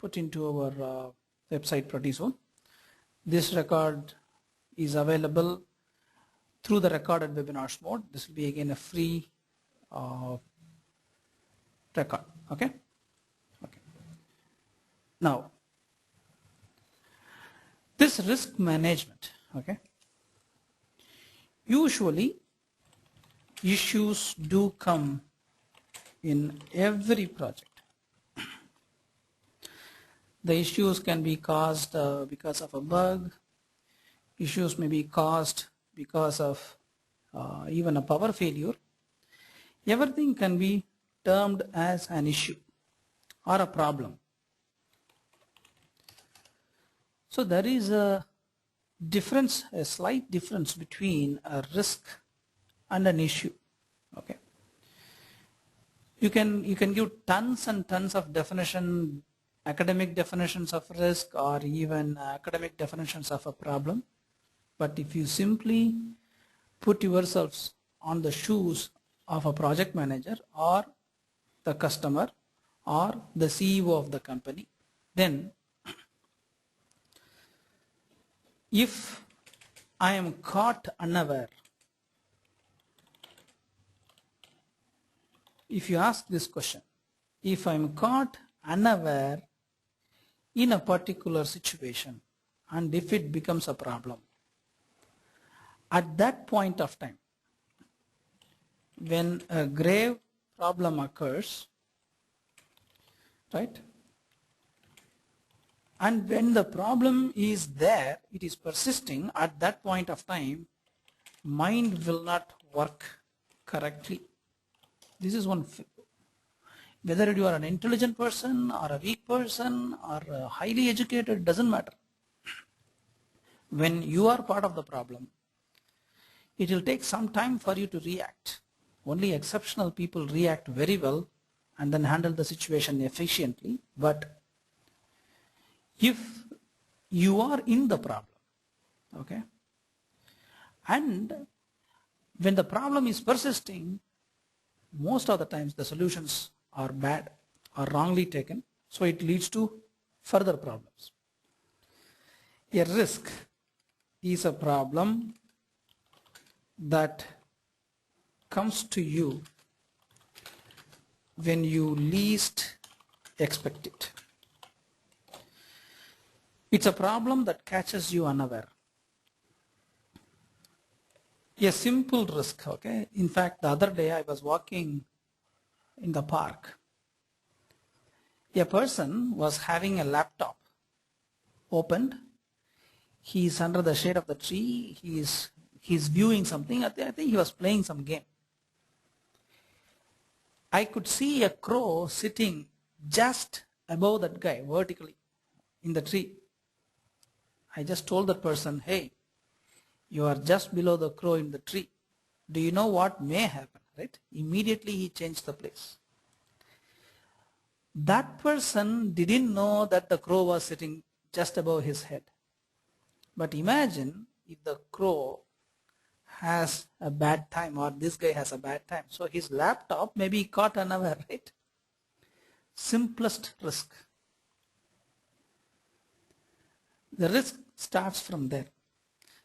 put into our website pretty soon. This record is available through the recorded webinars mode. This will be again a free record. Okay. Now, this risk management, okay, usually issues do come in every project. The issues can be caused because of a bug. Issues may be caused because of even a power failure. Everything can be termed as an issue or a problem. So there is a difference, a slight difference between a risk and an issue. Okay. You can give tons and tons of definition, academic definitions of risk or even academic definitions of a problem. But if you simply put yourselves on the shoes of a project manager or the customer or the CEO of the company, then if I am caught unaware, if you ask this question, if I am caught unaware in a particular situation and if it becomes a problem, at that point of time, when a grave problem occurs, right? And when the problem is there, it is persisting, at that point of time, mind will not work correctly. This is one. Whether you are an intelligent person or a weak person or a highly educated, doesn't matter. When you are part of the problem, it will take some time for you to react. Only exceptional people react very well and then handle the situation efficiently. But if you are in the problem, okay, and when the problem is persisting, most of the times the solutions are bad or wrongly taken, so it leads to further problems. A risk is a problem that comes to you when you least expect it. It's a problem that catches you unaware. A simple risk, okay? In fact, the other day I was walking in the park. A person was having a laptop opened. He's under the shade of the tree. He's viewing something. I think he was playing some game. I could see a crow sitting just above that guy vertically in the tree. I just told that person, hey, you are just below the crow in the tree. Do you know what may happen, right? Immediately he changed the place. That person didn't know that the crow was sitting just above his head. But imagine if the crow has a bad time or this guy has a bad time. So his laptop may be caught unaware, right? Simplest risk. The risk starts from there.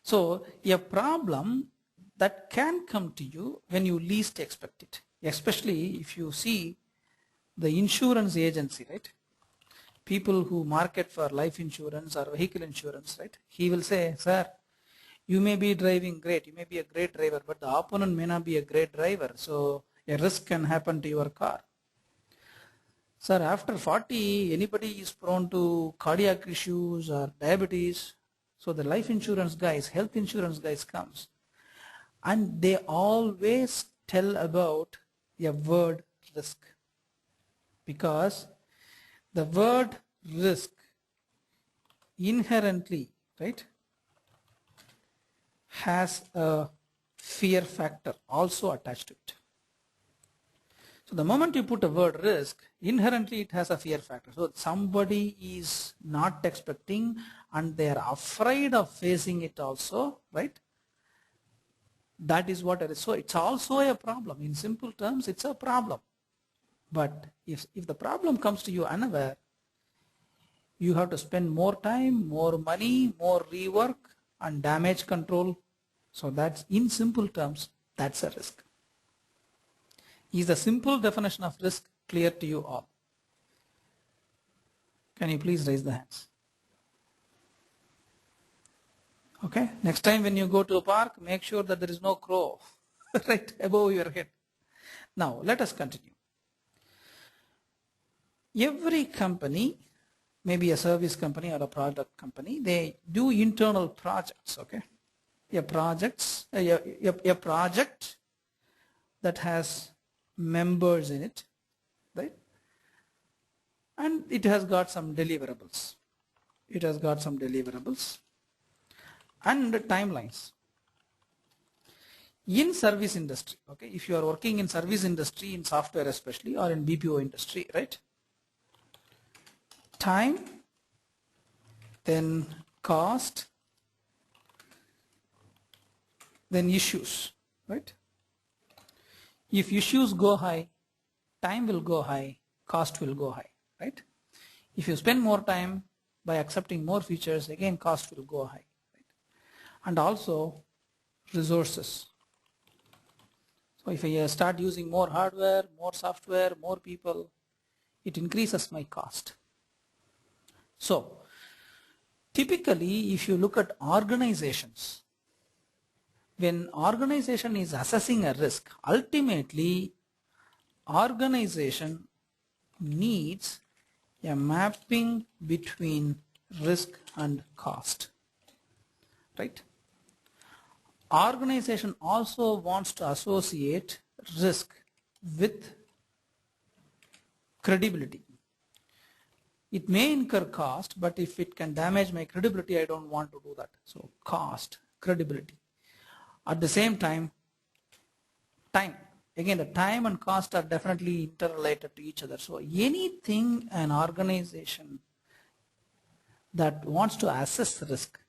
So a problem that can come to you when you least expect it, especially if you see the insurance agency, right? People who market for life insurance or vehicle insurance, right? He will say, sir, you may be driving great, you may be a great driver, but the opponent may not be a great driver. So a risk can happen to your car. Sir, after 40, anybody is prone to cardiac issues or diabetes. So the life insurance guys, health insurance guys comes and they always tell about a word risk, because the word risk inherently, right, has a fear factor also attached to it. So the moment you put a word risk, inherently it has a fear factor. So somebody is not expecting and they are afraid of facing it also, right? That is what it is. So it's also a problem. In simple terms, it's a problem. But if the problem comes to you unaware, you have to spend more time, more money, more rework and damage control. So that's, in simple terms, that's a risk. Is the simple definition of risk clear to you all? Can you please raise the hands? Okay, next time when you go to a park, make sure that there is no crow right above your head. Now, let us continue. Every company, maybe a service company or a product company, they do internal projects, okay? A project that has members in it, right? And it has got some deliverables. It has got some deliverables and timelines. In service industry, okay, if you are working in service industry, in software especially, or in BPO industry, right? Time, then cost, then issues, right? If issues go high, time will go high, cost will go high, right? If you spend more time by accepting more features, again cost will go high, right? And also resources. So if I start using more hardware, more software, more people, it increases my cost. So typically, if you look at organizations, when organization is assessing a risk, ultimately organization needs a mapping between risk and cost, right? Organization also wants to associate risk with credibility. It may incur cost, but if it can damage my credibility, I don't want to do that. So cost, credibility. At the same time, time. Again, the time and cost are definitely interrelated to each other. So anything an organization that wants to assess risk,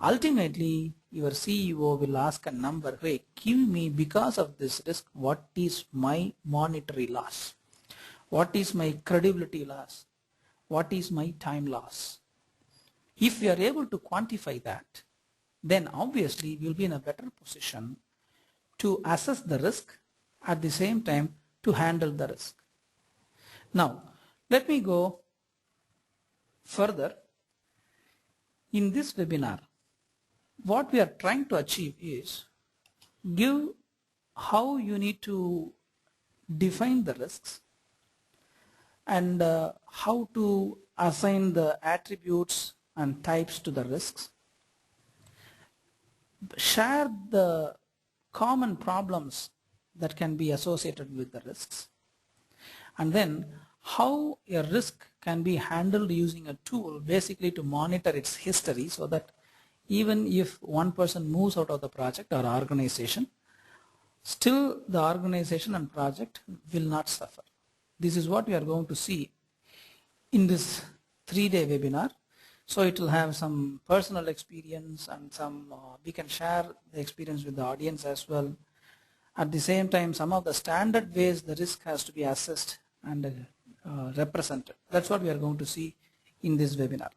ultimately your CEO will ask a number, hey, give me, because of this risk, what is my monetary loss? What is my credibility loss? What is my time loss? If we are able to quantify that, then obviously we'll be in a better position to assess the risk, at the same time to handle the risk. Now, let me go further. In this webinar, what we are trying to achieve is give how you need to define the risks and how to assign the attributes and types to the risks, share the common problems that can be associated with the risks, and then how a risk can be handled using a tool basically to monitor its history, so that even if one person moves out of the project or organization, still the organization and project will not suffer. This is what we are going to see in this 3-day webinar. So it will have some personal experience and some, we can share the experience with the audience as well. At the same time, some of the standard ways the risk has to be assessed and represented. That's what we are going to see in this webinar.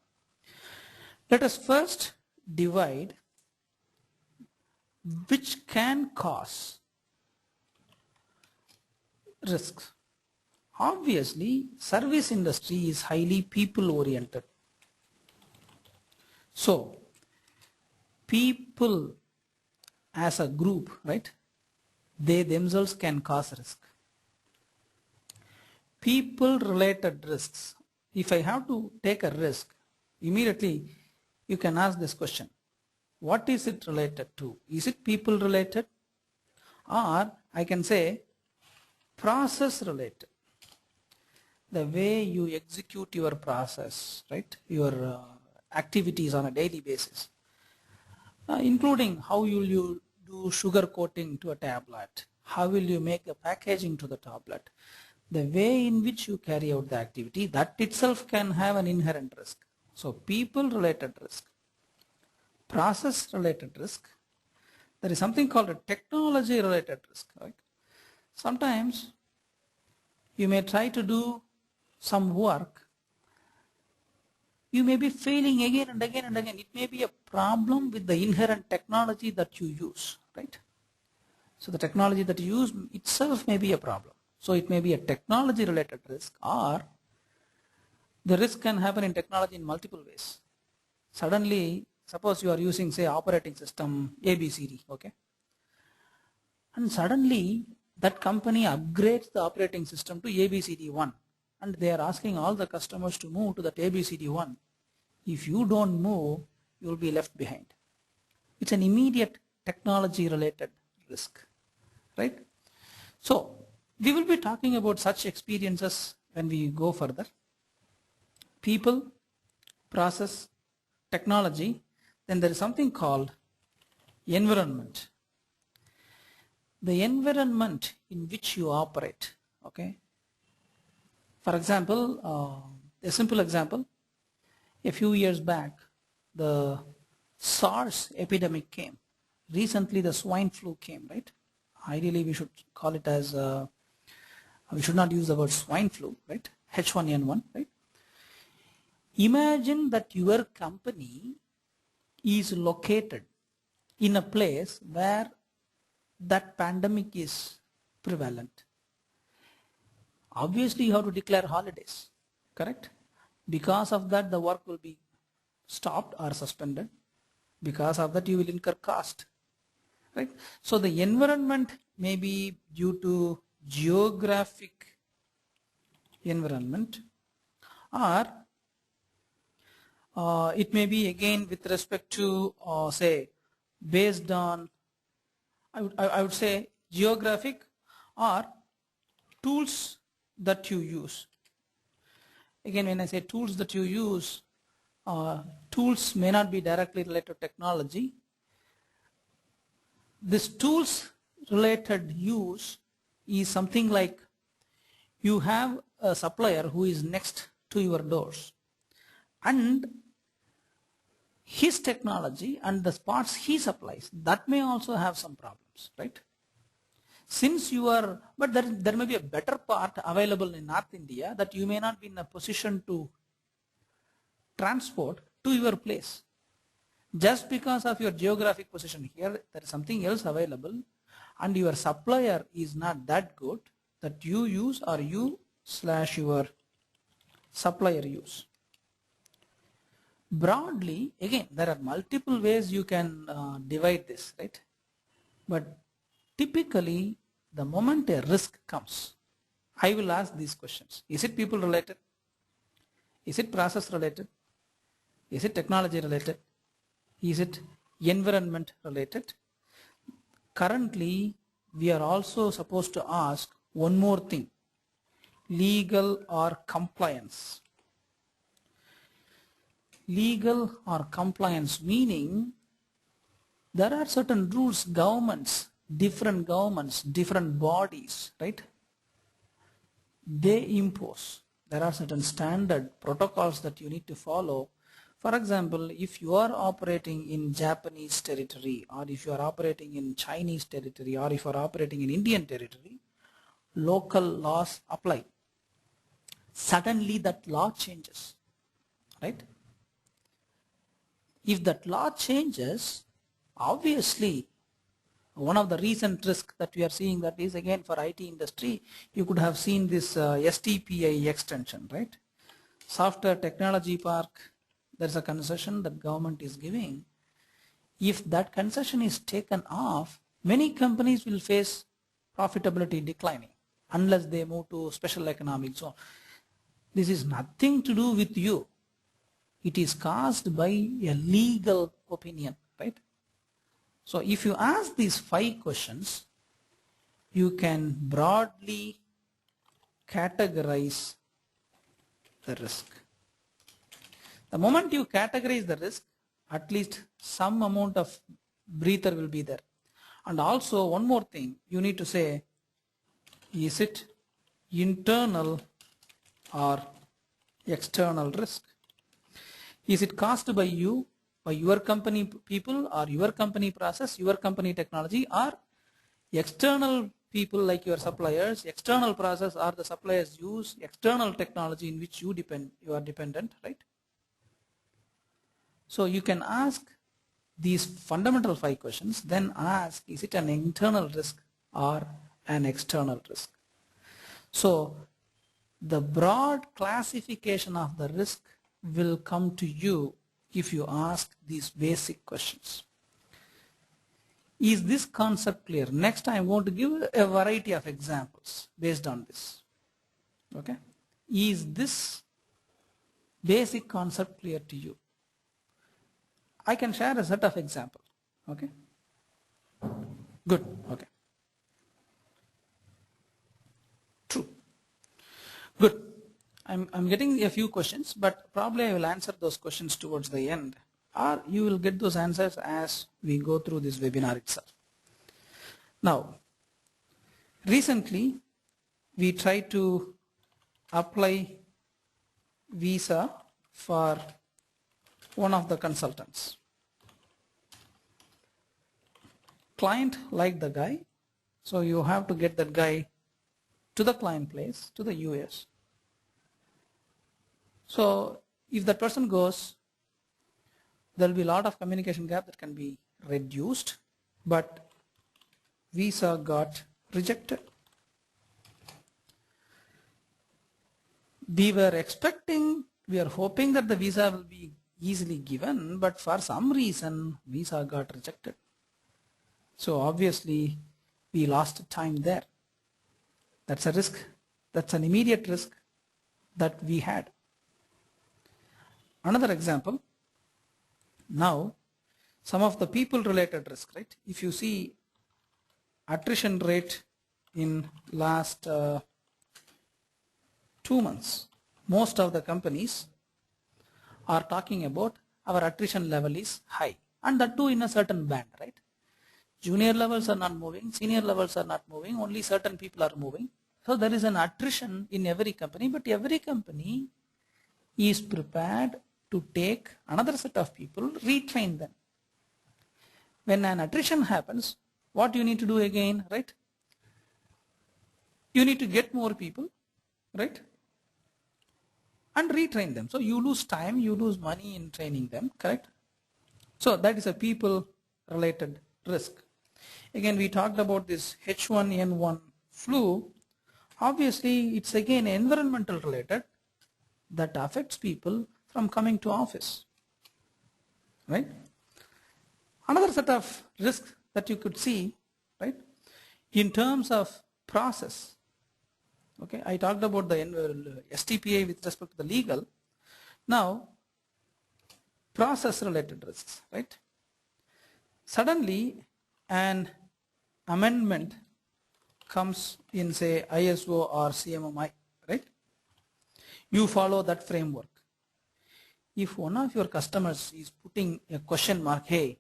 Let us first divide which can cause risks. Obviously, service industry is highly people oriented. So, people as a group, right, they themselves can cause risk. People related risks. If I have to take a risk, immediately you can ask this question. What is it related to? Is it people related? Or I can say process related. The way you execute your process, right? Your activities on a daily basis, including how will you do sugar coating to a tablet, how will you make the packaging to the tablet, the way in which you carry out the activity, that itself can have an inherent risk. So people related risk, process related risk, there is something called a technology related risk, right? Sometimes you may try to do some work you may be failing again and again and again. It may be a problem with the inherent technology that you use, right? So the technology that you use itself may be a problem. So it may be a technology related risk, or the risk can happen in technology in multiple ways. Suddenly, suppose you are using, say, operating system ABCD, okay? And suddenly that company upgrades the operating system to ABCD1, and they are asking all the customers to move to that ABCD1. If you don't move, you will be left behind. It's an immediate technology related risk, right? So we will be talking about such experiences when we go further. People, process, technology, then there is something called environment. The environment in which you operate, okay? For example, a simple example, a few years back, the SARS epidemic came. Recently, the swine flu came, right? Ideally, we should call it as, we should not use the word swine flu, right? H1N1, right? Imagine that your company is located in a place where that pandemic is prevalent. Obviously, you have to declare holidays, correct? Because of that, the work will be stopped or suspended. Because of that, you will incur cost, right? So the environment may be due to geographic environment, or it may be again with respect to, say, based on, I would say geographic, or tools that you use. Again, when I say tools that you use, tools may not be directly related to technology. This tools related use is something like you have a supplier who is next to your doors, and his technology and the parts he supplies, that may also have some problems, right? Since you are, but there may be a better part available in North India that you may not be in a position to transport to your place. Just because of your geographic position here, there is something else available, and your supplier is not that good that you use, or you/your supplier use. Broadly, again, there are multiple ways you can divide this, right? But typically, the moment a risk comes, I will ask these questions. Is it people related? Is it process related? Is it technology related? Is it environment related? Currently, we are also supposed to ask one more thing: legal or compliance. Legal or compliance, meaning there are certain rules, governments, different bodies, right? They impose. There are certain standard protocols that you need to follow. For example, if you are operating in Japanese territory, or if you are operating in Chinese territory, or if you are operating in Indian territory, local laws apply. Suddenly that law changes, right? If that law changes, obviously, one of the recent risks that we are seeing, that is again for IT industry, you could have seen this STPI extension, right? Software Technology Park, there's a concession that government is giving. If that concession is taken off, many companies will face profitability declining unless they move to special economic zone. This is nothing to do with you. It is caused by a legal opinion, right? So if you ask these 5 questions, you can broadly categorize the risk. The moment you categorize the risk, at least some amount of breather will be there. And also one more thing, you need to say, is it internal or external risk? Is it caused by you, by your company people, or your company process, your company technology, or external people like your suppliers, external process, or the suppliers use external technology in which you are dependent, right? So you can ask these fundamental 5 questions, then ask, is it an internal risk or an external risk? So the broad classification of the risk will come to you if you ask these basic questions. Is this concept clear? Next, I want to give a variety of examples based on this. Okay? Is this basic concept clear to you? I can share a set of examples. Okay? Good. Okay. True. Good. I'm getting a few questions, but probably I will answer those questions towards the end, or you will get those answers as we go through this webinar itself. Now, recently we tried to apply visa for one of the consultants. Client liked the guy, so you have to get that guy to the client place, to the US. So if that person goes, there will be a lot of communication gap that can be reduced, but visa got rejected. We were expecting, we are hoping that the visa will be easily given, but for some reason visa got rejected. So obviously we lost time there. That's a risk. That's an immediate risk that we had. Another example, now some of the people related risk, right? If you see attrition rate in last 2 months, most of the companies are talking about our attrition level is high, and that too in a certain band, right? Junior levels are not moving, senior levels are not moving, only certain people are moving. So there is an attrition in every company, but every company is prepared to take another set of people, retrain them. When an attrition happens, what you need to do again, right? You need to get more people, right? And retrain them. So you lose time, you lose money in training them, correct? So that is a people related risk. Again, we talked about this H1N1 flu. Obviously, it's again environmental related that affects people from coming to office, right? Another set of risks that you could see, right, in terms of process. Okay, I talked about the STPA with respect to the legal. Now, process related risks, right? Suddenly, an amendment comes in, say, ISO or CMMI, right? You follow that framework. If one of your customers is putting a question mark, hey,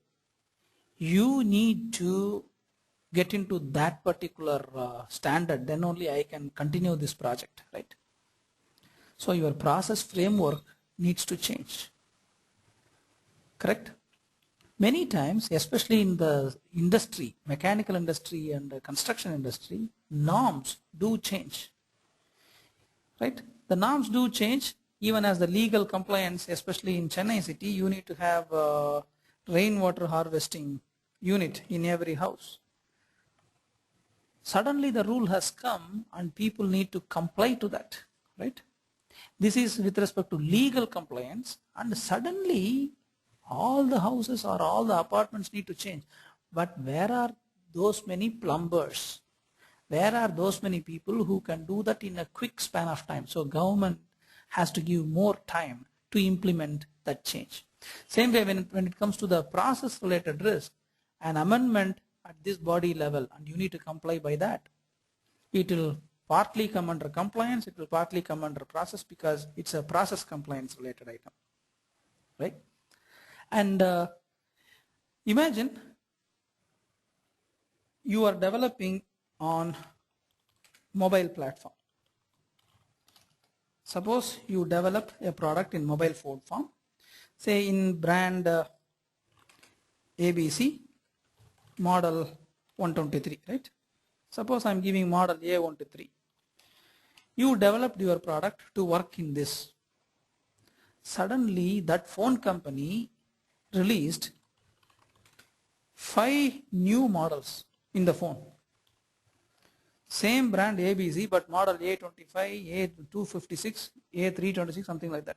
you need to get into that particular standard, then only I can continue this project, right? So your process framework needs to change, correct? Many times, especially in the industry, mechanical industry and the construction industry, norms do change, right? The norms do change even as the legal compliance, especially in Chennai city, you need to have a rainwater harvesting unit in every house. Suddenly the rule has come and people need to comply to that, right? This is with respect to legal compliance, and suddenly all the houses or all the apartments need to change. But where are those many plumbers? Where are those many people who can do that in a quick span of time? So government has to give more time to implement that change. Same way when it comes to the process related risk, an amendment at this body level, and you need to comply by that. It will partly come under compliance, it will partly come under process because it's a process compliance related item, right? And imagine you are developing on mobile platform. Suppose you develop a product in mobile phone form, say in brand ABC, model 123, right? Suppose I'm giving model A123. You developed your product to work in this. Suddenly that phone company released 5 new models in the phone. Same brand ABC, but model A25, A256, A326, something like that.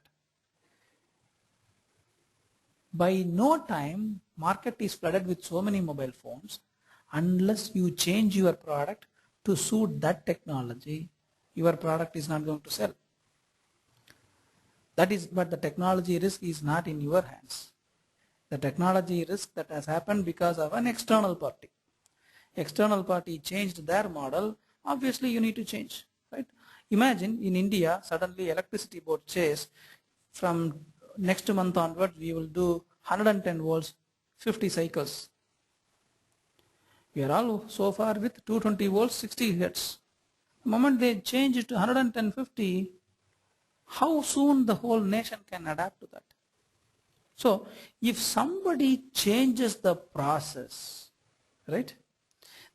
By no time, market is flooded with so many mobile phones. Unless you change your product to suit that technology, your product is not going to sell. That is, but the technology risk is not in your hands. The technology risk that has happened because of an external party. External party changed their model, obviously you need to change, right? Imagine in India, suddenly electricity board says from next month onward, we will do 110 volts, 50 cycles. We are all so far with 220 volts, 60 hertz. The moment they change it to 110, 50, how soon the whole nation can adapt to that? So if somebody changes the process, right?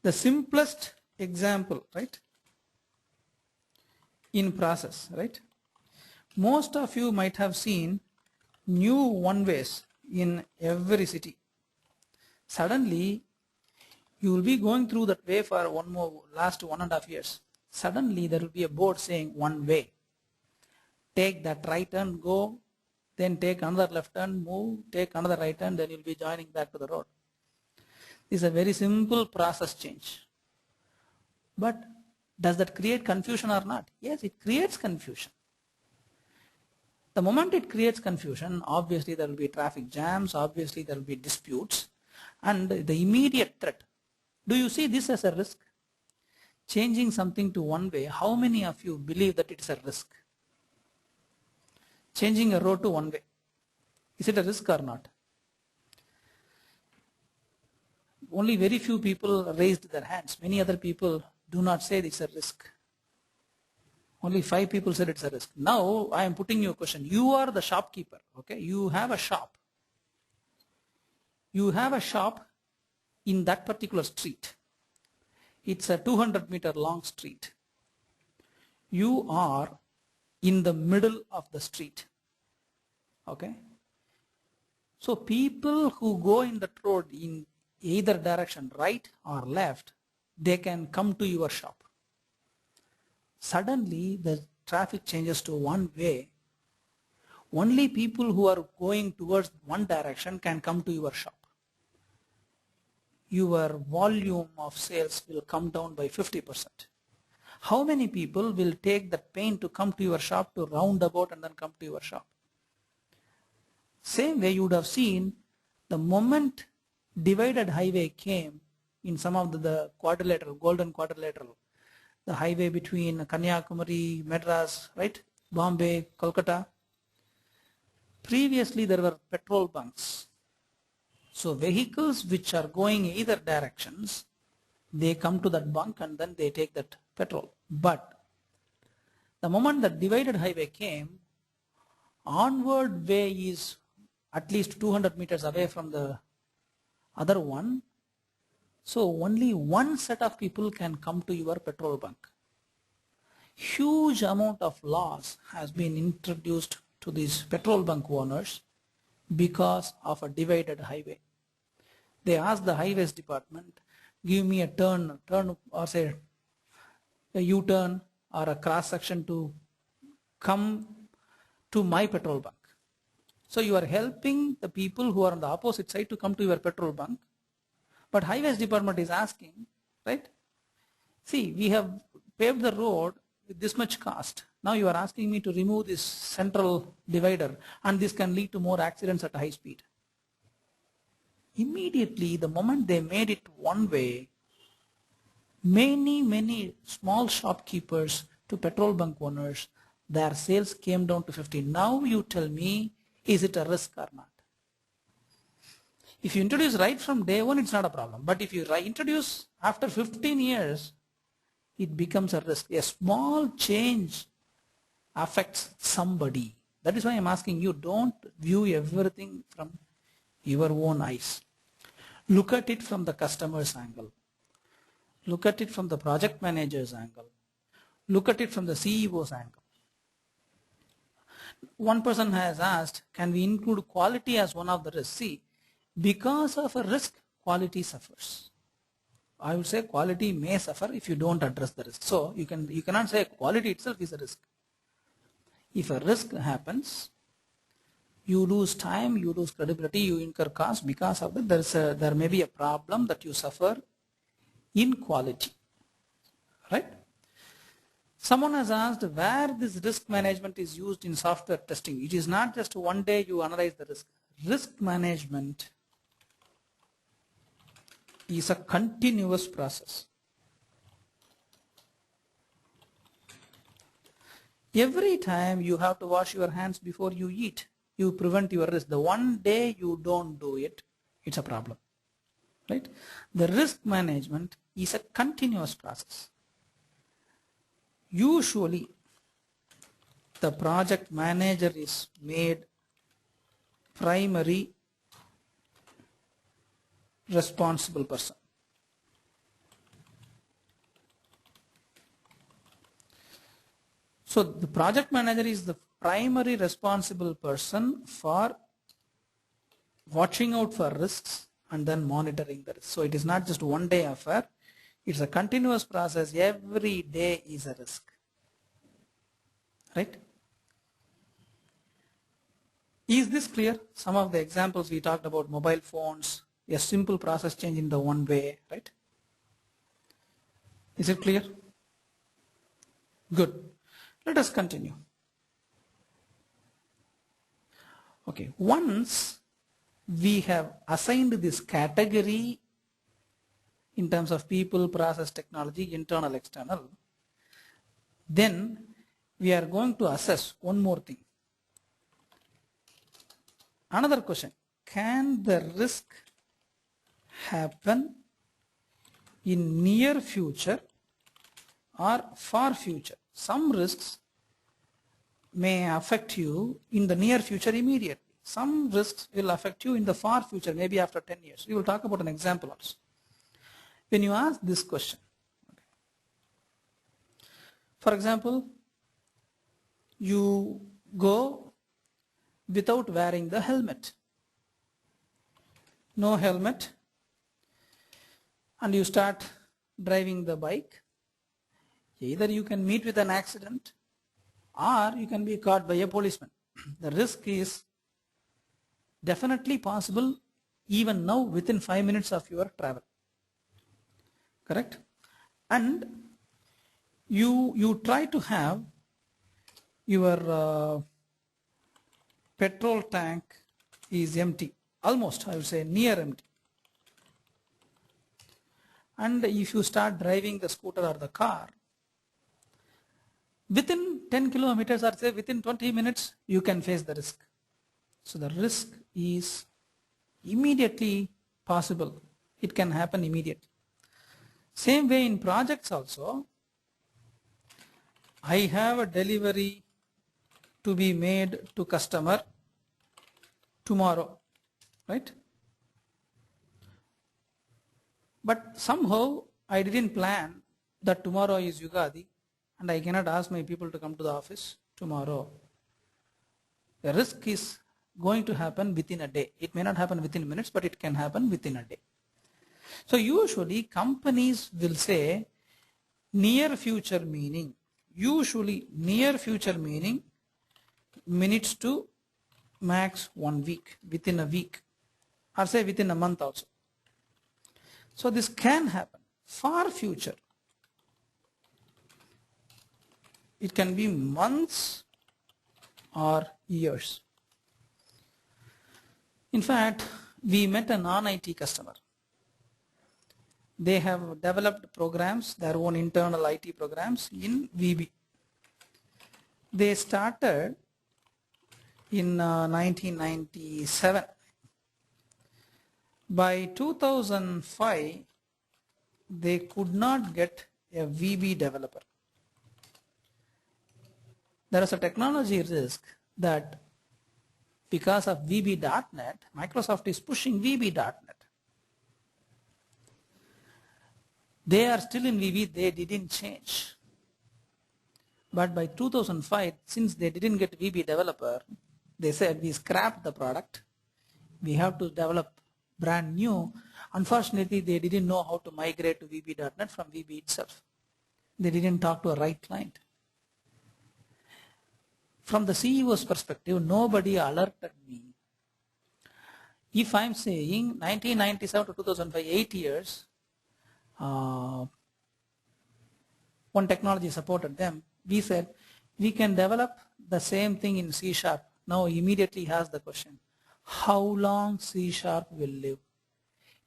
The simplest example, right? In process, right? Most of you might have seen new one-ways in every city. Suddenly, you will be going through that way for last 1.5 years. Suddenly, there will be a board saying one way. Take that right turn, go, then take another left turn, move, take another right turn, then you'll be joining back to the road. This is a very simple process change. But does that create confusion or not? Yes, it creates confusion. The moment it creates confusion, obviously there will be traffic jams, obviously there will be disputes, and the immediate threat. Do you see this as a risk? Changing something to one way, how many of you believe that it's a risk? Changing a road to one way, is it a risk or not? Only very few people raised their hands. Many other people do not say it's a risk. Only 5 people said it's a risk. Now I am putting you a question. You are the shopkeeper, okay? You have a shop. You have a shop in that particular street. It's a 200-meter long street. You are in the middle of the street, okay? So people who go in that road in either direction, right or left, they can come to your shop. Suddenly the traffic changes to one way. Only people who are going towards one direction can come to your shop. Your volume of sales will come down by 50%. How many people will take the pain to come to your shop, to round about and then come to your shop? Same way you would have seen the moment divided highway came in some of the quadrilateral, golden quadrilateral, the highway between Kanyakumari, Madras, right, Bombay, Kolkata. Previously there were petrol bunks. So vehicles which are going either directions, they come to that bunk and then they take that petrol. But the moment the divided highway came, onward way is at least 200 meters away from the other one. So only one set of people can come to your petrol bunk. Huge amount of loss has been introduced to these petrol bunk owners because of a divided highway. They ask the highways department, give me a turn or say a U-turn or a cross section to come to my petrol bunk. So you are helping the people who are on the opposite side to come to your petrol bunk. But highways department is asking, right? See, we have paved the road with this much cost. Now you are asking me to remove this central divider and this can lead to more accidents at high speed. Immediately, the moment they made it one way, many small shopkeepers to petrol bunk owners, their sales came down to 50. Now you tell me, is it a risk or not? If you introduce right from day one, it's not a problem. But if you introduce after 15 years, it becomes a risk. A small change affects somebody. That is why I'm asking you, don't view everything from your own eyes. Look at it from the customer's angle. Look at it from the project manager's angle. Look at it from the CEO's angle. One person has asked, can we include quality as one of the risks? See, Because of a risk, quality suffers. I would say quality may suffer if you don't address the risk. So you cannot say quality itself is a risk. If a risk happens, you lose time, you lose credibility, you incur cost. Because of that, there may be a problem that you suffer in quality, right? Someone has asked where this risk management is used in software testing. It is not just one day you analyze the risk. Risk management is a continuous process. Every time you have to wash your hands before you eat, you prevent your risk. The one day you don't do it, it's a problem, right? The risk management is a continuous process. Usually, the project manager is made primary responsible person. So the project manager is the primary responsible person for watching out for risks and then monitoring the risks. So it is not just one day affair. It's a continuous process. Every day is a risk, right? Is this clear? Some of the examples we talked about, mobile phones, a simple process change in the one way, right? Is it clear? Good. Let us continue. Okay, once we have assigned this category in terms of people, process, technology, internal, external, then we are going to assess one more thing. Another question, can the risk happen in near future or far future? Some risks may affect you in the near future immediately. Some risks will affect you in the far future, maybe after 10 years. We will talk about an example also. When you ask this question, for example, you go without wearing the helmet, no helmet, and you start driving the bike. Either you can meet with an accident or you can be caught by a policeman. The risk is definitely possible even now within 5 minutes of your travel. Correct? And you try to have your petrol tank is empty, almost I would say near empty. And if you start driving the scooter or the car, within 10 kilometers or say within 20 minutes, you can face the risk. So the risk is immediately possible. It can happen immediately. Same way in projects also, I have a delivery to be made to customer tomorrow, right? But somehow I didn't plan that tomorrow is Yugadi and I cannot ask my people to come to the office tomorrow. The risk is going to happen within a day. It may not happen within minutes, but it can happen within a day. So usually companies will say near future meaning, minutes to max 1 week, within a week, or say within a month also. So this can happen. Far future, it can be months or years. In fact, we met a non-IT customer. They have developed programs, their own internal IT programs in VB. They started in 1997. By 2005, they could not get a VB developer. There is a technology risk that because of VB.NET, Microsoft is pushing VB.NET. They are still in VB, they didn't change. But by 2005, since they didn't get VB developer, they said we scrapped the product. We have to develop brand new. Unfortunately, they didn't know how to migrate to VB.NET from VB itself. They didn't talk to a right client. From the CEO's perspective, nobody alerted me. If I'm saying 1997 to 2005, 8 years, one technology supported them, we said we can develop the same thing in C#. Now immediately has the question, how long C# will live?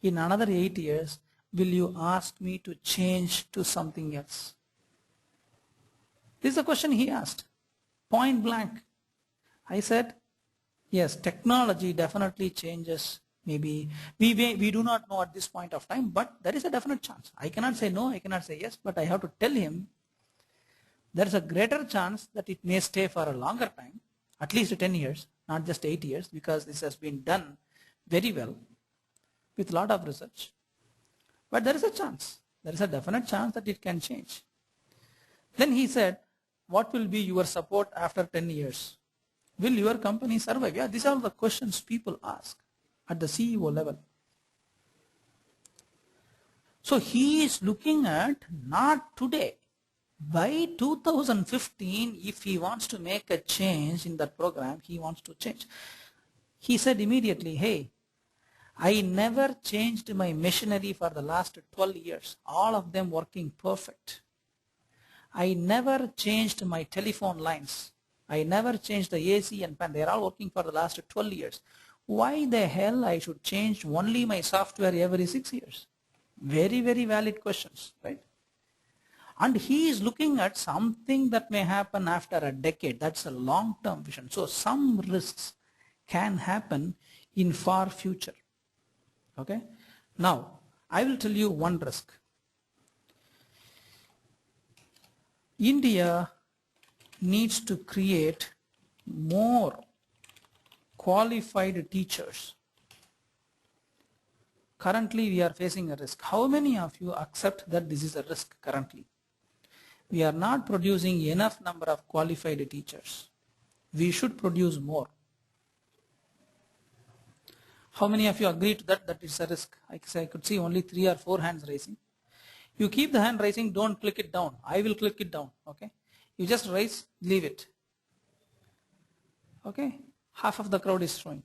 In another 8 years, will you ask me to change to something else? This is the question he asked, point blank. I said, yes, technology definitely changes. Maybe we do not know at this point of time, but there is a definite chance. I cannot say no, I cannot say yes, but I have to tell him there is a greater chance that it may stay for a longer time, at least 10 years, not just 8 years, because this has been done very well with a lot of research. But there is a chance, there is a definite chance that it can change. Then he said, what will be your support after 10 years? Will your company survive? Yeah, these are the questions people ask at the CEO level. So he is looking at not today. By 2015, if he wants to make a change in that program, he wants to change. He said immediately, hey, I never changed my machinery for the last 12 years, all of them working perfect. I never changed my telephone lines. I never changed the AC and fan. They're all working for the last 12 years. Why the hell I should change only my software every 6 years? Very, very valid questions, right? And he is looking at something that may happen after a decade. That's a long-term vision. So some risks can happen in far future. Okay? Now, I will tell you one risk. India needs to create more qualified teachers. Currently, we are facing a risk. How many of you accept that this is a risk currently? We are not producing enough number of qualified teachers. We should produce more. How many of you agree to that it's a risk? I could see only 3 or 4 hands raising. You keep the hand raising, don't click it down. I will click it down, okay? You just raise, leave it. Okay? Half of the crowd is showing.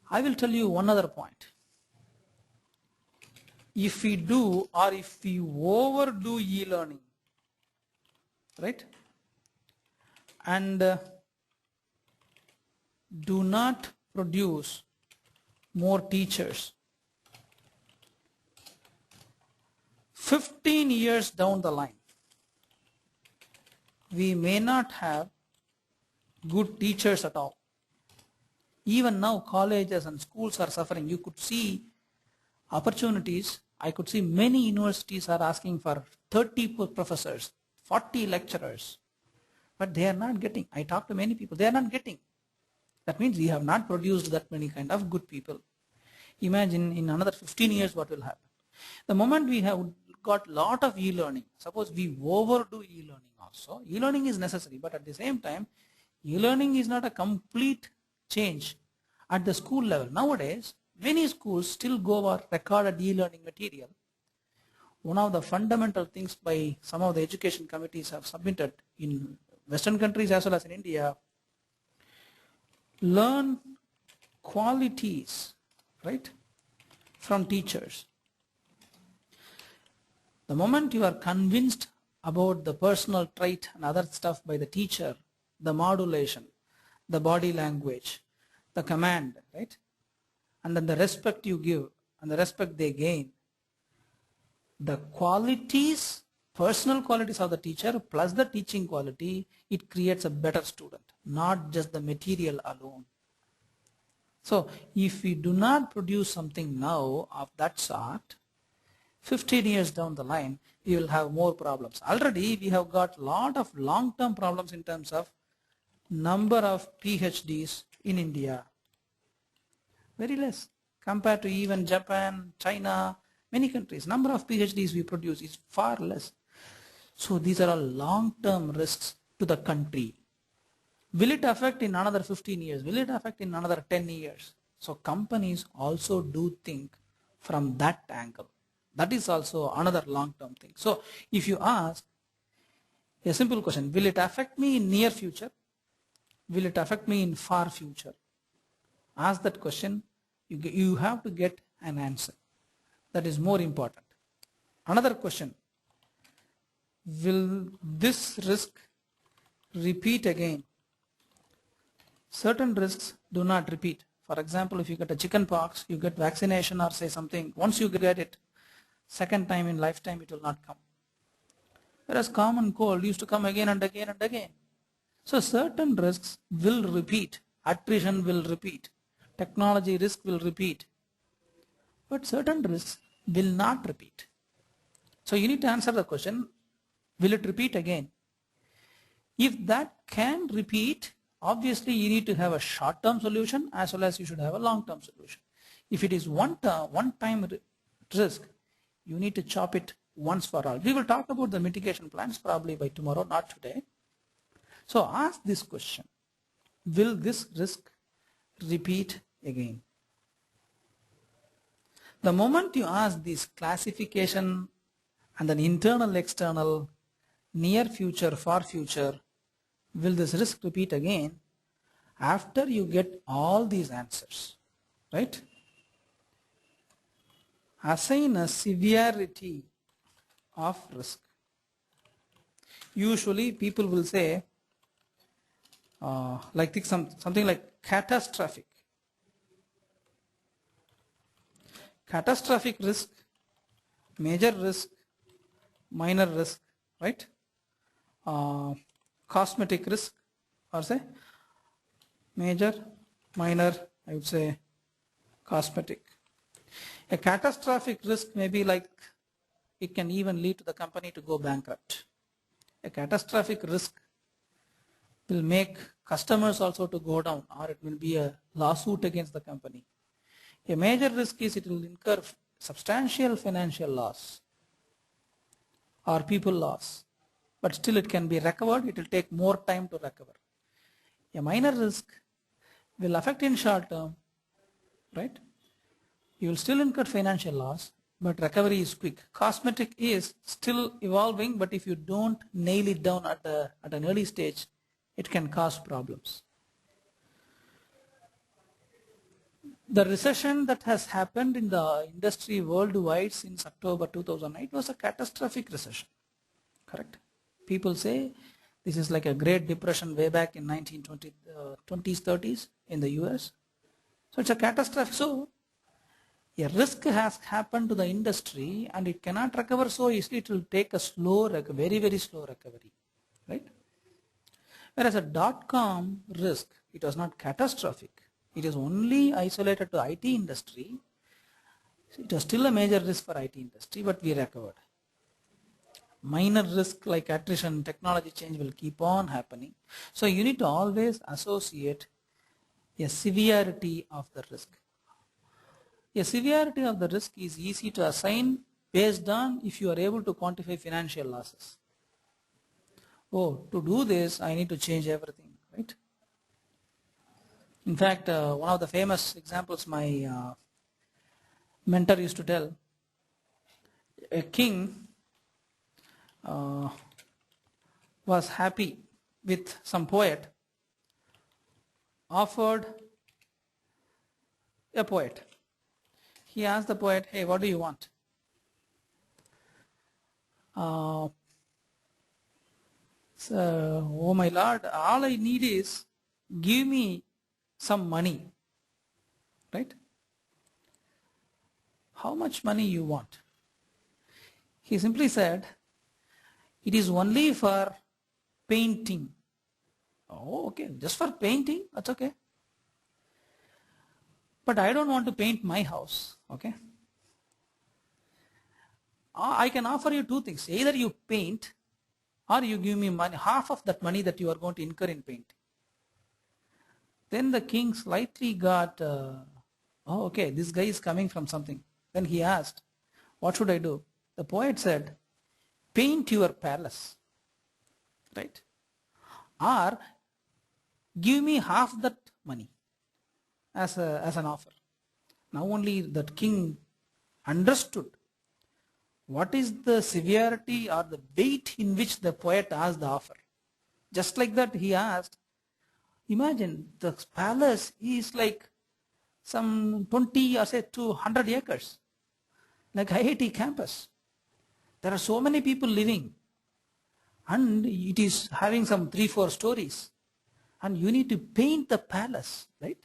I will tell you one other point. If we do or if we overdo e-learning, right? And do not produce more teachers. 15 years down the line, we may not have good teachers at all. Even now, colleges and schools are suffering. You could see opportunities. I could see many universities are asking for 30 professors, 40 lecturers, but they are not getting. I talk to many people, they are not getting. That means we have not produced that many kind of good people. Imagine in another 15 years what will happen. The moment we have got lot of e-learning, suppose we overdo e-learning also, e-learning is necessary, but at the same time, e-learning is not a complete change at the school level. Nowadays, many schools still go or recorded e-learning material. One of the fundamental things by some of the education committees have submitted in Western countries as well as in India, learn qualities, right, from teachers. The moment you are convinced about the personal trait and other stuff by the teacher, the modulation, the body language, the command, right, and then the respect you give and the respect they gain, the qualities, personal qualities of the teacher plus the teaching quality, it creates a better student, not just the material alone. So if we do not produce something now of that sort, 15 years down the line, we will have more problems. Already we have got a lot of long-term problems in terms of number of PhDs in India. Very less compared to even Japan, China, many countries. Number of PhDs we produce is far less. So these are all long-term risks to the country. Will it affect in another 15 years? Will it affect in another 10 years? So companies also do think from that angle. That is also another long-term thing. So if you ask a simple question, will it affect me in near future? Will it affect me in far future? Ask that question, you have to get an answer. That is more important. Another question, will this risk repeat again? Certain risks do not repeat. For example, if you get a chicken pox, you get vaccination or say something, once you get it, second time in lifetime it will not come. Whereas common cold used to come again and again and again. So certain risks will repeat, attrition will repeat, technology risk will repeat, but certain risks will not repeat. So you need to answer the question, will it repeat again? If that can repeat, obviously you need to have a short-term solution as well as you should have a long-term solution. If it is one-time risk, you need to chop it once for all. We will talk about the mitigation plans probably by tomorrow, not today. So ask this question, will this risk repeat again? The moment you ask this classification and then internal, external, near future, far future, will this risk repeat again? After you get all these answers, right? Assign a severity of risk. Usually people will say, something like catastrophic. Catastrophic risk, major risk, minor risk, right? Cosmetic risk, or say major, minor, I would say cosmetic. A catastrophic risk may be like it can even lead to the company to go bankrupt. A catastrophic risk will make customers also to go down, or it will be a lawsuit against the company. A major risk is it will incur substantial financial loss or people loss, but still it can be recovered. It will take more time to recover. A minor risk will affect in short term, right? You will still incur financial loss, but recovery is quick. Cosmetic is still evolving, but if you don't nail it down at an early stage, it can cause problems. The recession that has happened in the industry worldwide since October 2008 was a catastrophic recession, correct? People say this is like a Great Depression way back in 1920s, 30s in the US. So it's a catastrophe. So a risk has happened to the industry and it cannot recover so easily. It will take a slow, very, very slow recovery, right? Whereas a dot-com risk, it was not catastrophic. It is only isolated to IT industry. It was still a major risk for IT industry, but we recovered. Minor risk like attrition, technology change will keep on happening. So you need to always associate a severity of the risk. A severity of the risk is easy to assign based on if you are able to quantify financial losses. Oh, to do this, I need to change everything, right? In fact, one of the famous examples my mentor used to tell, a king was happy with some poet, offered a poet. He asked the poet, hey, what do you want? So, oh my lord, all I need is give me some money, right? How much money you want? He simply said, it is only for painting. Oh, okay, just for painting, that's okay. But I don't want to paint my house, okay? I can offer you two things. Either you paint or you give me money, half of that money that you are going to incur in painting. Then the king slightly got, oh, okay, this guy is coming from something. Then he asked, what should I do? The poet said, paint your palace, right? Or give me half that money. as an offer. Now only that king understood what is the severity or the weight in which the poet asked the offer. Just like that he asked, imagine the palace is like some 20 or say 200 acres, like IIT campus. There are so many people living and it is having some 3-4 stories and you need to paint the palace, right?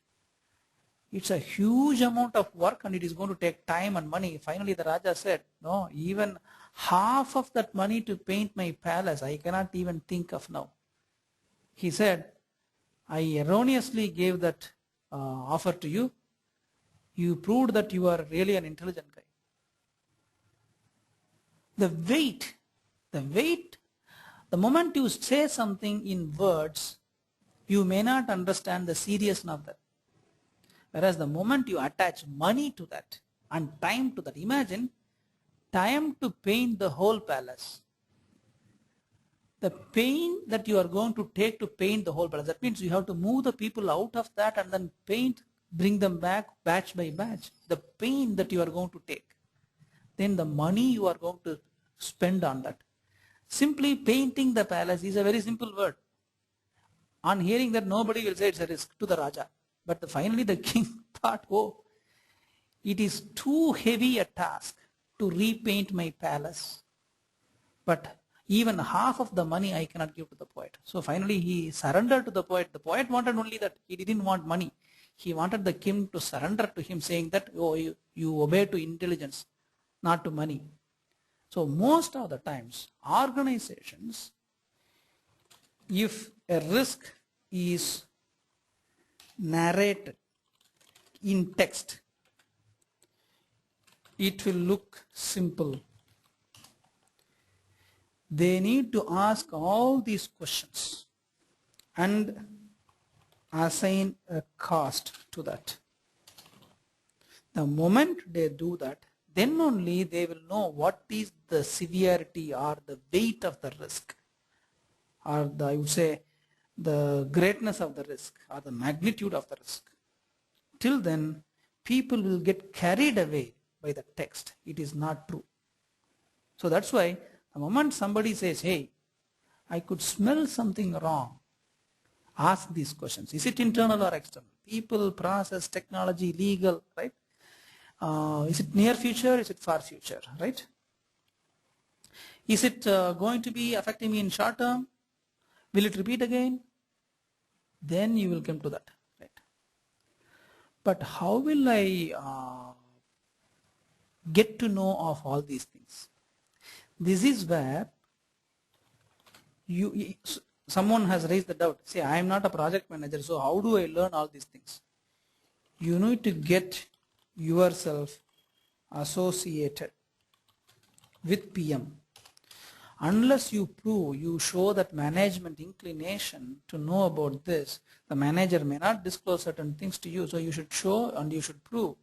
It's a huge amount of work and it is going to take time and money. Finally the Raja said, no, even half of that money to paint my palace, I cannot even think of now. He said, I erroneously gave that offer to you. You proved that you are really an intelligent guy. The weight, the moment you say something in words, you may not understand the seriousness of that. Whereas the moment you attach money to that and time to that, imagine time to paint the whole palace. The pain that you are going to take to paint the whole palace, that means you have to move the people out of that and then paint, bring them back batch by batch. The pain that you are going to take. Then the money you are going to spend on that. Simply painting the palace is a very simple word. On hearing that, nobody will say it's a risk to the Raja. But finally the king thought, oh, it is too heavy a task to repaint my palace. But even half of the money I cannot give to the poet. So finally he surrendered to the poet. The poet wanted only that. He didn't want money. He wanted the king to surrender to him, saying that, oh, you obey to intelligence, not to money. So most of the times, organizations, if a risk is narrated in text, it will look simple. They need to ask all these questions and assign a cost to that. The moment they do that, then only they will know what is the severity or the weight of the risk, or I would say the greatness of the risk or the magnitude of the risk. Till then, people will get carried away by the text. It is not true. So that's why the moment somebody says, hey, I could smell something wrong, ask these questions. Is it internal or external? People, process, technology, legal, right? Is it near future? Is it far future, right? Is it going to be affecting me in short term? Will it repeat again? Then you will come to that, right? But how will I get to know of all these things? This is where someone has raised the doubt. Say, I am not a project manager, so how do I learn all these things? You need to get yourself associated with PM. Unless you prove, you show that management inclination to know about this, the manager may not disclose certain things to you, so you should show and you should prove.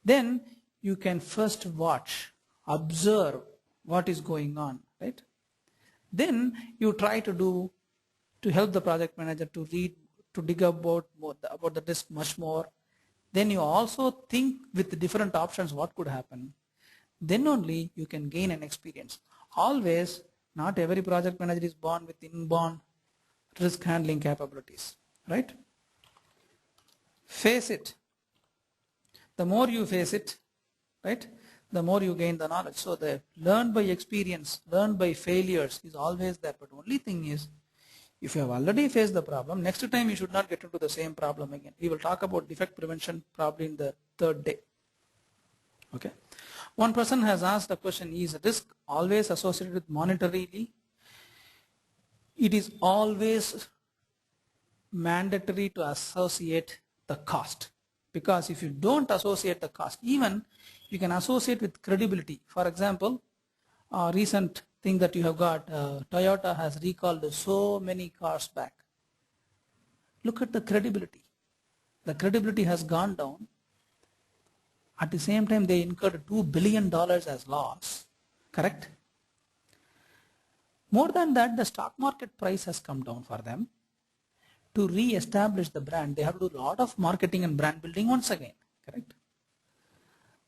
Then you can first watch, observe what is going on, right? Then you try to help the project manager to read, to dig about the risk much more. Then you also think with different options what could happen. Then only you can gain an experience. Always, not every project manager is born with inborn risk handling capabilities, right? Face it. The more you face it, right, the more you gain the knowledge. So the learn by experience, learn by failures is always there. But only thing is, if you have already faced the problem, next time you should not get into the same problem again. We will talk about defect prevention probably in the third day. Okay. One person has asked the question, is risk always associated with monetarily? It is always mandatory to associate the cost, because if you don't associate the cost, even you can associate with credibility. For example, a recent thing that you have got, Toyota has recalled so many cars back. Look at the credibility. The credibility has gone down. At the same time, they incurred $2 billion as loss, correct? More than that, the stock market price has come down for them. to re-establish the brand, they have to do a lot of marketing and brand building once again, correct?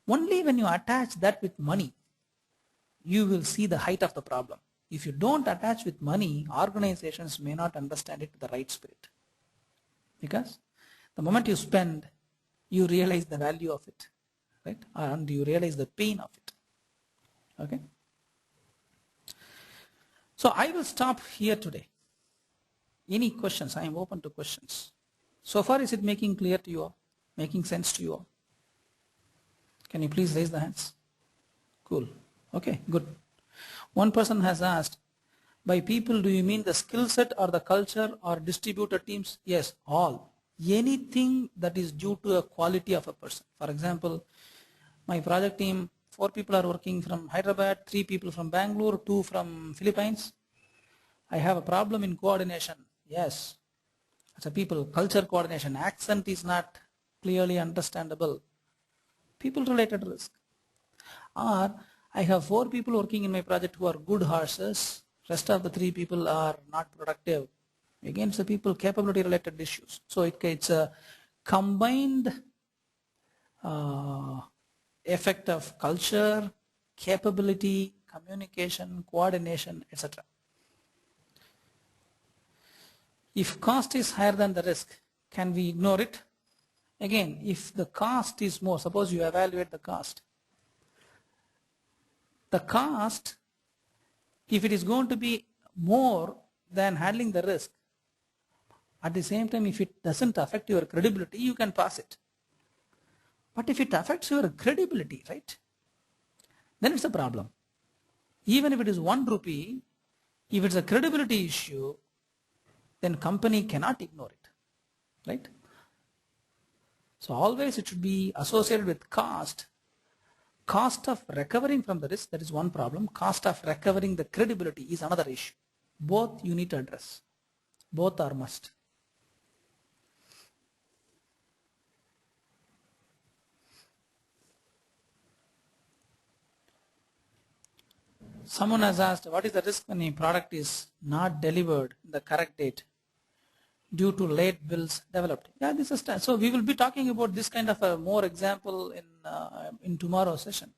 Only when you attach that with money, you will see the height of the problem. If you don't attach with money, organizations may not understand it with the right spirit. Because the moment you spend, you realize the value of it, right? And you realize the pain of it, okay? So I will stop here today. Any questions? I am open to questions. So far, is it making clear to you all? Making sense to you all? Can you please raise the hands? Cool. Okay, good. One person has asked, by people, do you mean the skill set or the culture or distributed teams? Yes, all. Anything that is due to a quality of a person. For example, my project team, 4 people are working from Hyderabad, 3 people from Bangalore, 2 from Philippines. I have a problem in coordination. Yes. As a people, culture coordination, accent is not clearly understandable. People related risk. Or I have 4 people working in my project who are good horses. Rest of the 3 people are not productive. Again, it's the people capability related issues. So it's a combined effect of culture, capability, communication, coordination, etc. If cost is higher than the risk, can we ignore it? Again, if the cost is more, suppose you evaluate the cost. The cost, if it is going to be more than handling the risk, at the same time, if it doesn't affect your credibility, you can pass it. But if it affects your credibility, right, then it's a problem. Even if it is 1 rupee, if it's a credibility issue, then company cannot ignore it, right? So always it should be associated with cost. Cost of recovering from the risk, that is one problem. Cost of recovering the credibility is another issue. Both you need to address. Both are must. Someone has asked, what is the risk when a product is not delivered in the correct date due to late bills developed? Yeah, this is so we will be talking about this kind of a more example in tomorrow's session.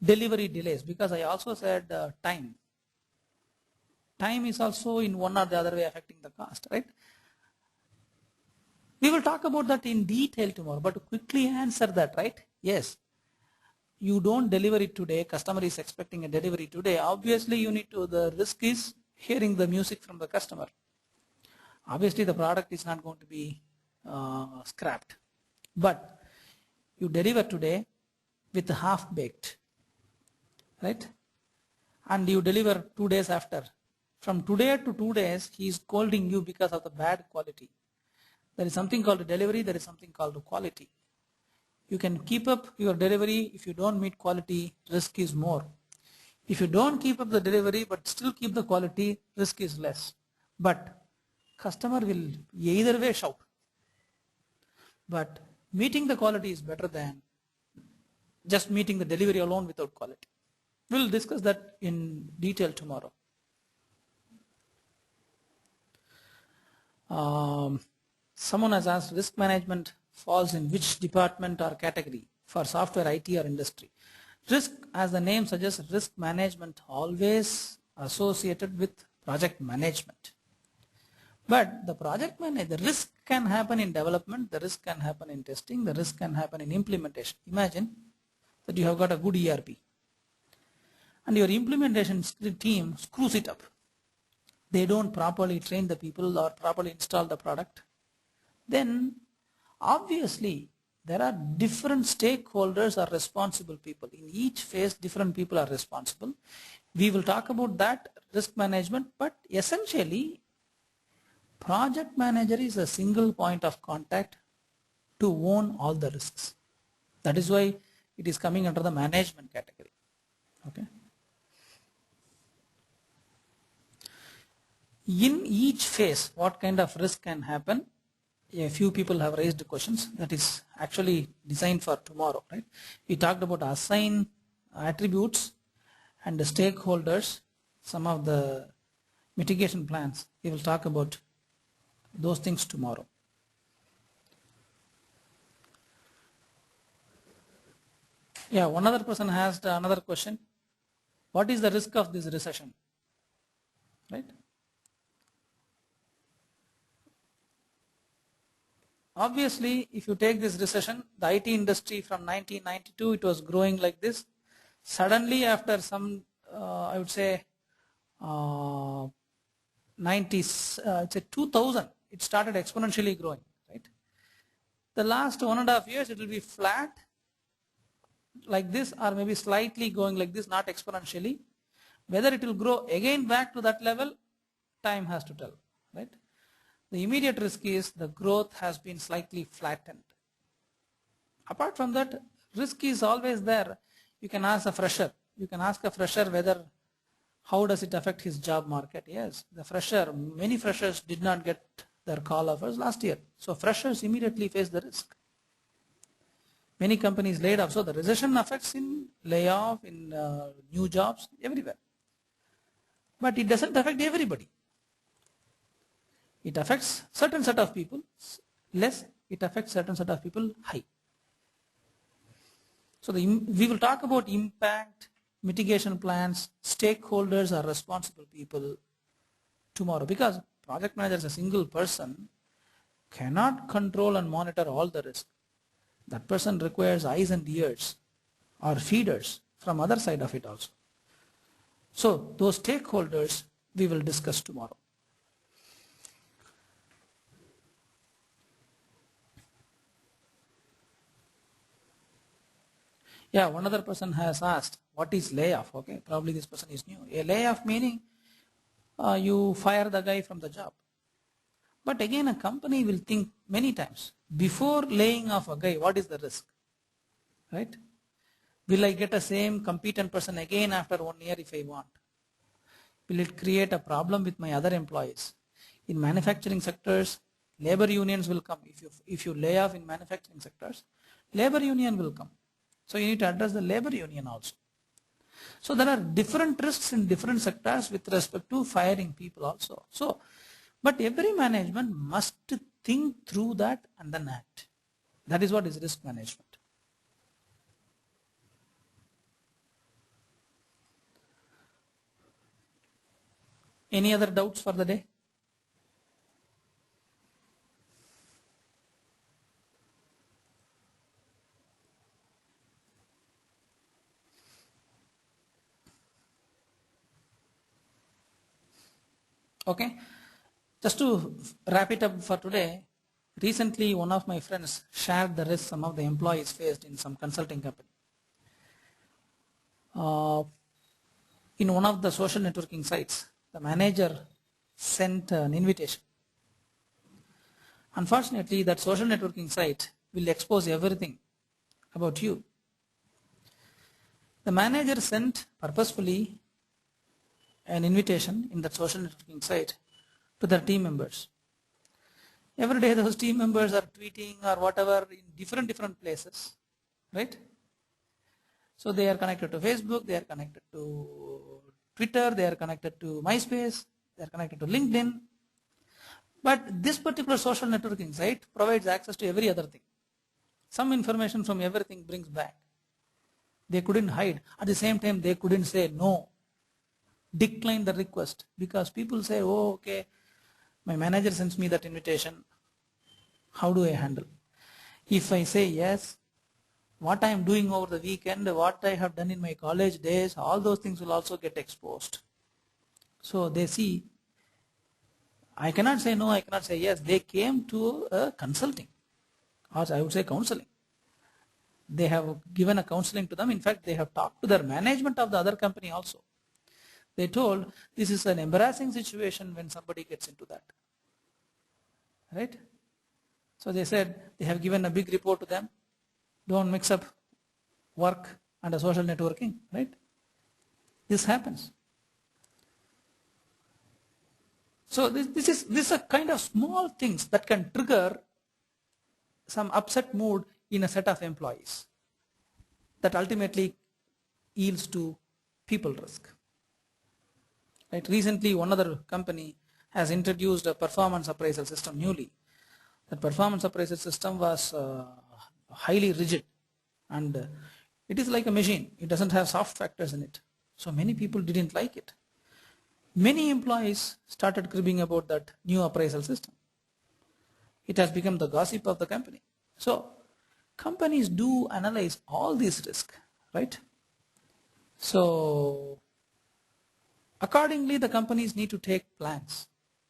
Delivery delays, because I also said time. Time is also in one or the other way affecting the cost, right? We will talk about that in detail tomorrow, but to quickly answer that, right? Yes. You don't deliver it today, customer is expecting a delivery today. Obviously, you need to, the risk is hearing the music from the customer. Obviously, the product is not going to be scrapped. But you deliver today with half-baked, right? And you deliver 2 days after. From today to 2 days, he is scolding you because of the bad quality. There is something called delivery, there is something called quality. You can keep up your delivery. If you don't meet quality, risk is more. If you don't keep up the delivery but still keep the quality, risk is less. But customer will either way shout. But meeting the quality is better than just meeting the delivery alone without quality. We'll discuss that in detail tomorrow. Someone has asked, risk management falls in which department or category for software, IT or industry? Risk, as the name suggests, risk management always associated with project management. But the project the risk can happen in development, the risk can happen in testing, the risk can happen in implementation. Imagine that you have got a good ERP and your implementation team screws it up. They don't properly train the people or properly install the product. Then obviously there are different stakeholders or responsible people. In each phase, different people are responsible. We will talk about that risk management, but essentially project manager is a single point of contact to own all the risks. That is why it is coming under the management category. Okay. In each phase, what kind of risk can happen? A few people have raised questions that is actually designed for tomorrow, right? We talked about assign attributes and the stakeholders, some of the mitigation plans we will talk about those things tomorrow. Yeah, one other person asked another question. What is the risk of this recession? Right? Obviously, if you take this recession, the IT industry from 1992, it was growing like this. Suddenly, after some, I would say, 90s, it's a 2000, it started exponentially growing, right? The last 1.5 years, it will be flat like this, or maybe slightly going like this, not exponentially. Whether it will grow again back to that level, time has to tell, right? The immediate risk is the growth has been slightly flattened. Apart from that, risk is always there. You can ask a fresher. You can ask a fresher whether, how does it affect his job market? Yes, the fresher, many freshers did not get their call offers last year. So freshers immediately face the risk. Many companies laid off. So the recession affects in layoff, in new jobs, everywhere. But it doesn't affect everybody. It affects certain set of people less, it affects certain set of people high. So we will talk about impact, mitigation plans, stakeholders are responsible people tomorrow, because project manager as a single person cannot control and monitor all the risk. That person requires eyes and ears or feeders from other side of it also. So those stakeholders we will discuss tomorrow. Yeah, one other person has asked, what is layoff? Okay, probably this person is new. A layoff meaning you fire the guy from the job. But again, a company will think many times, before laying off a guy, what is the risk? Right? Will I get a same competent person again after 1 year if I want? Will it create a problem with my other employees? In manufacturing sectors, labor unions will come. If you lay off in manufacturing sectors, labor union will come. So you need to address the labor union also. So there are different risks in different sectors with respect to firing people also. So, but every management must think through that and then act. That is what is risk management. Any other doubts for the day? Okay. Just to wrap it up for today, recently one of my friends shared the risk some of the employees faced in some consulting company. In one of the social networking sites, the manager sent an invitation. Unfortunately, that social networking site will expose everything about you. The manager sent purposefully an invitation in that social networking site to their team members. Every day those team members are tweeting or whatever in different places, right? So they are connected to Facebook, they are connected to Twitter, they are connected to MySpace, they are connected to LinkedIn. But this particular social networking site provides access to every other thing. Some information from everything brings back. They couldn't hide. At the same time, they couldn't say no, decline the request, because people say, oh, okay, my manager sends me that invitation. How do I handle? If I say yes, what I am doing over the weekend, what I have done in my college days, all those things will also get exposed. So they see, I cannot say no, I cannot say yes. They came to a consulting, or I would say counseling. They have given a counseling to them. In fact, they have talked to their management of the other company also. They told, this is an embarrassing situation when somebody gets into that. Right? So they said, they have given a big report to them. Don't mix up work and a social networking, right? This happens. So this is a kind of small things that can trigger some upset mood in a set of employees that ultimately yields to people risk. Right? Recently, one other company has introduced a performance appraisal system newly. That performance appraisal system was highly rigid, and it is like a machine. It doesn't have soft factors in it. So many people didn't like it. Many employees started cribbing about that new appraisal system. It has become the gossip of the company. So companies do analyze all these risks, right? So accordingly, the companies need to take plans,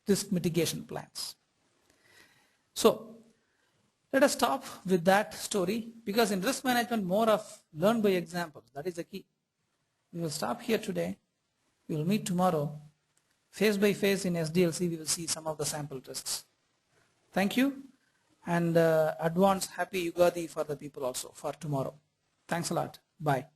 risk mitigation plans. So let us stop with that story, because in risk management, more of learn by examples. That is the key. We will stop here today. We will meet tomorrow. Face by face in SDLC, we will see some of the sample risks. Thank you, and advance happy Ugadi for the people also for tomorrow. Thanks a lot. Bye.